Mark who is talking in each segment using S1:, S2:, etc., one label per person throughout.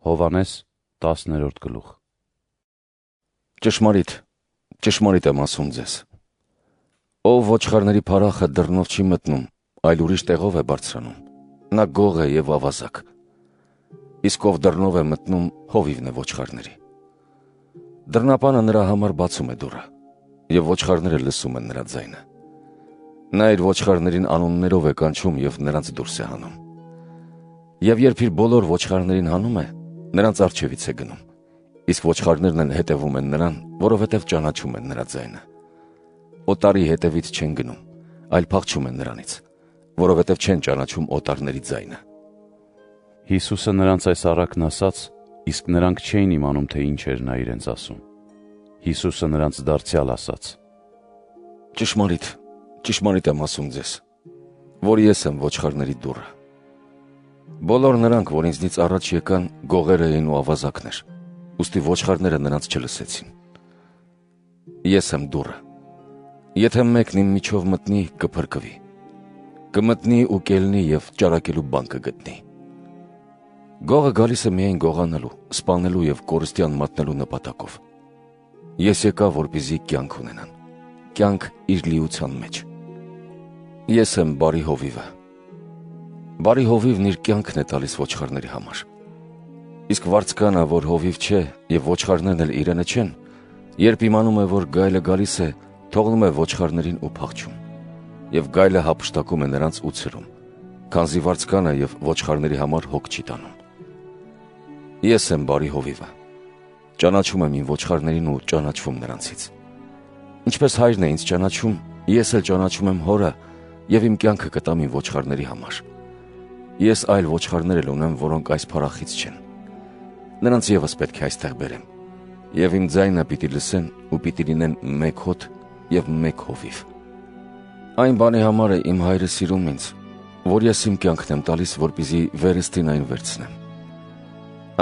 S1: Հովհաննես 10-րդ գլուխ։
S2: Ճշմարիտ եմ ասում ձեզ. ով ոչխարների փարախը դռնով չի մտնում, այլ ուրիշ տեղով է բարձրանում, նա գող է և ավազակ, իսկ ով դռնով է մտնում, հովիվն է ոչխարների։ Դռնապանը նրա համար բացում է դուռը, և ոչխարները լսում են նրա ձայնը։ Նա իր ոչխարներին անուններով է կանչում և նրանց դուրս է հանում։ Եվ երբ իր բոլոր ոչխարներին հանում է, նրանց առջևից է գնում, իսկ ոչխարներն են հետևում են նրան, որովհետև ճանաչում են նրա ձայնը։ Օտարի հետևից չեն գնում, այլ փախչում են նրանից, որովհետև չեն ճանաչում օտարների ձայնը։
S1: Հիսուսը նրանց այս առակն ասաց, իսկ նրանք չէին իմանում, թե ինչ էր նա իրենց ասում։ Հիսուսը նրանց դարձյալ ասաց.
S2: Ճշմարիտ եմ ասում ձեզ, որ ես եմ ոչխարների դուռը։ Բոլոր նրանք, որ ինձնից առաջ եկան, գողեր էին ու ավազակներ, ուստի ոչխարները նրանց չլսեցին։ Ես եմ դուռը։ Եթե մեկն իմ միջով մտնի, կփրկվի, կմտնի ու կելնի և ճարակելու բան կգտնի։ Գողը գալիս է միայն գողանալու, սպանելու և կորստյան մատնելու նպատակով։ Ես եկա, որպեսզի կյանք ունենան, կյանք իր լիության մեջ։ Ես եմ բարի հովիվը։ Բարի հովիվն իր կյանքն է տալիս ոչխարների համար։ Իսկ վարձկանը, որ հովիվ չէ և ոչխարներն էլ իրենը չեն, երբ իմանում է, որ գայլը գալիս է, թողնում է ոչխարներին ու փախչում, և գայլը հափշտակում է նրանց ու ցրում, քանզի վարձկանը և ոչխարների համար հոգ չի տանում։ Ես եմ բարի հովիվը։ Ճանաչում եմ իմ ոչխարներին ու ճանաչվում նրանցից։ Ինչպես հայրն է ինձ ճանաչում, ես էլ ճանաչում եմ հորը և իմ կյանքը կտամ իմ ոչխարների համար։ Ես այլ ոչխարներ էլ ունեմ, որոնք այս փարախից չեն։ Նրանց ևս պետք է այստեղ բերեմ, և իմ ձայնը պիտի լսեն ու պիտի լինեն մեկ հոտ և մեկ հովիվ։ Այն բանի համար է իմ հայրը սիրում ինձ, որ ես իմ կյանքն եմ տալիս, որպեսզի վերստին այն վերցնեմ։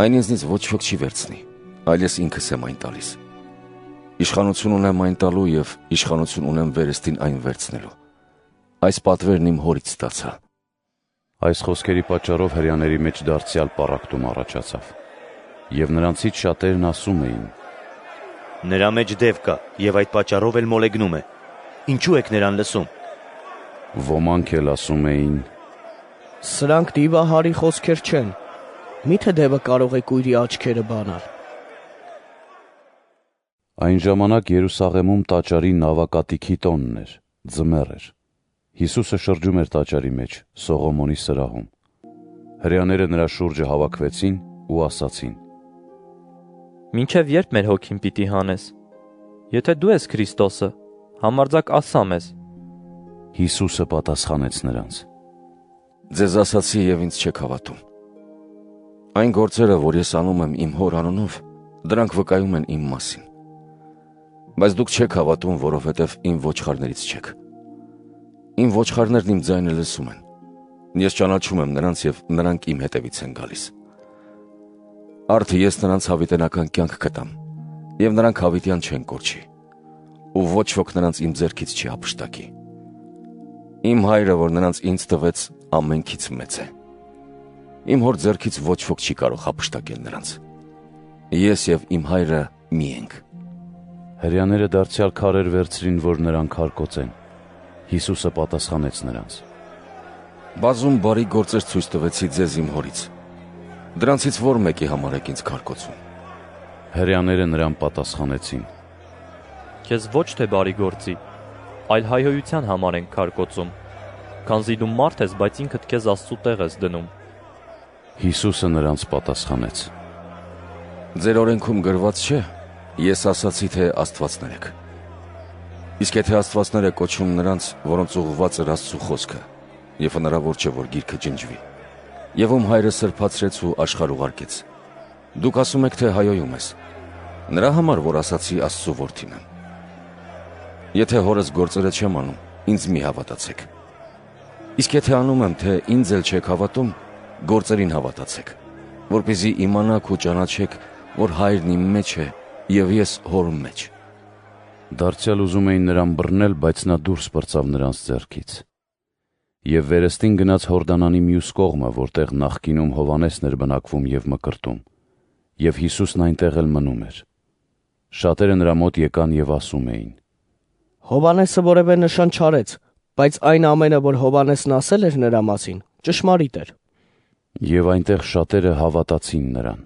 S2: Այն ինձնից ոչ ոք չի վերցնի, այլ ես ինքս եմ այն տալիս։ Իշխանություն ունեմ այն տալու և իշխանություն ունեմ վերստին այն վերցնելու։ Այս պատվերն իմ հորից ստացա։
S1: Այս խոսքերի պատճառով հրեաների մեջ դարձյալ պառակտում առաջացավ, և նրանցից շատերն ասում էին.
S3: նրա մեջ դև կա և այդ պատճառով էլ մոլեգնում է, ինչու եք նրան լսում։
S1: Ոմանք էլ ասում էին.
S4: սրանք դիվահարի խոսքեր չեն, միթե դևը կարող է կույրի աչքերը բանալ։
S1: Այն ժամանակ Երուսաղեմում տաճարի նավակատիքի տոնն էր, ձմեռ էր։ Հիսուսը շրջում էր տաճարի մեջ, Սողոմոնի սրահում։ Հրեաները նրա շուրջը հավաքվեցին ու ասացին.
S5: Մինչև երբ մեր հոգին պիտի հանես։ Եթե դու ես Քրիստոսը, համարձակ ասա մեզ։
S1: Հիսուսը պատասխանեց նրանց.
S2: Ձեզ ասացի և ինձ չեք հավատում։ Այն գործերը, որ ես անում եմ իմ հոր անունով, դրանք վկայում են իմ մասին։ Բայց դուք չեք հավատում, որովհետև իմ ոչխարներից չեք։ Իմ ոչխարներն իմ ձայնը լսում են։ Ես ճանաչում եմ նրանց և նրանք իմ հետևից են գալիս։ Արդ ես նրանց հավիտենական կյանք կտամ, և նրանք հավիտյան չեն կորչի, ու ոչ ոք նրանց իմ ձեռքից չի հափշտակի։ Իմ հայրը, որ նրանց ինձ տվեց, ամենքից մեծ է։ Իմ հոր ձեռքից ոչ ոք չի կարող հափշտակել նրանց։ Ես և իմ հայրը մի ենք։
S1: Հրեաները դարձյալ քարեր վերցրին, որ նրան քարկոծեն։ Հիսուսը պատասխանեց նրանց.
S2: Բազում բարի գործեր ցույց տվեցի ձեզ իմ հորից։ Դրանցից որ մեկի համար եք ինձ քարկոծում։
S1: Հրեաները նրան պատասխանեցին.
S5: Քեզ ոչ թե բարի գործի, այլ հայհոյության համար ենք քարկոծում, քանզի դու մարդ ես, բայց ինքդ քեզ Աստծու տեղ ես դնում։
S1: Հիսուսը նրանց պատասխանեց.
S2: Ձեր օրենքում գրված չէ, ես ասացի, թե աստվածներ եք։ Իսկ եթե աստվածներ եք կոչում նրանց, որոնց ուղղված էր Աստծու խոսքը, և հնարավոր չէ, որ գիրքը ջնջվի, և ում հայրը սրբացրեց ու աշխարհ ուղարկեց, դուք ասում եք, թե հայոյում ես, նրա համար, որ ասացի Աստծու որդին եմ։ Եթե հորս գործերը չեմ անում, ինձ մի հավատացեք։ Իսկ եթե անում եմ, թե ինձ էլ չեք հավատում, գործերին հավատացեք, որպեսզի իմանաք ու ճանաչեք, որ հայրն իմ մեջ է և ես հոր մեջ։
S1: Դարձյալ ուզում էին նրան բռնել, բայց նա դուրս պրծավ նրանց ձեռքից։ Եվ վերստին գնաց Հորդանանի մյուս կողմը, որտեղ նախկինում Հովհաննեսն էր բնակվում և մկրտում, եւ Հիսուսն այնտեղ էլ մնում էր։ Շատերը նրա մոտ եկան եւ ասում էին.
S4: Հովանեսը որևէ նշան չարեց, բայց այն ամենը, որ Հովանեսն ասել էր նրա մասին, ճշմարիտ էր։
S1: Եվ այնտեղ շատերը հավատացին նրան։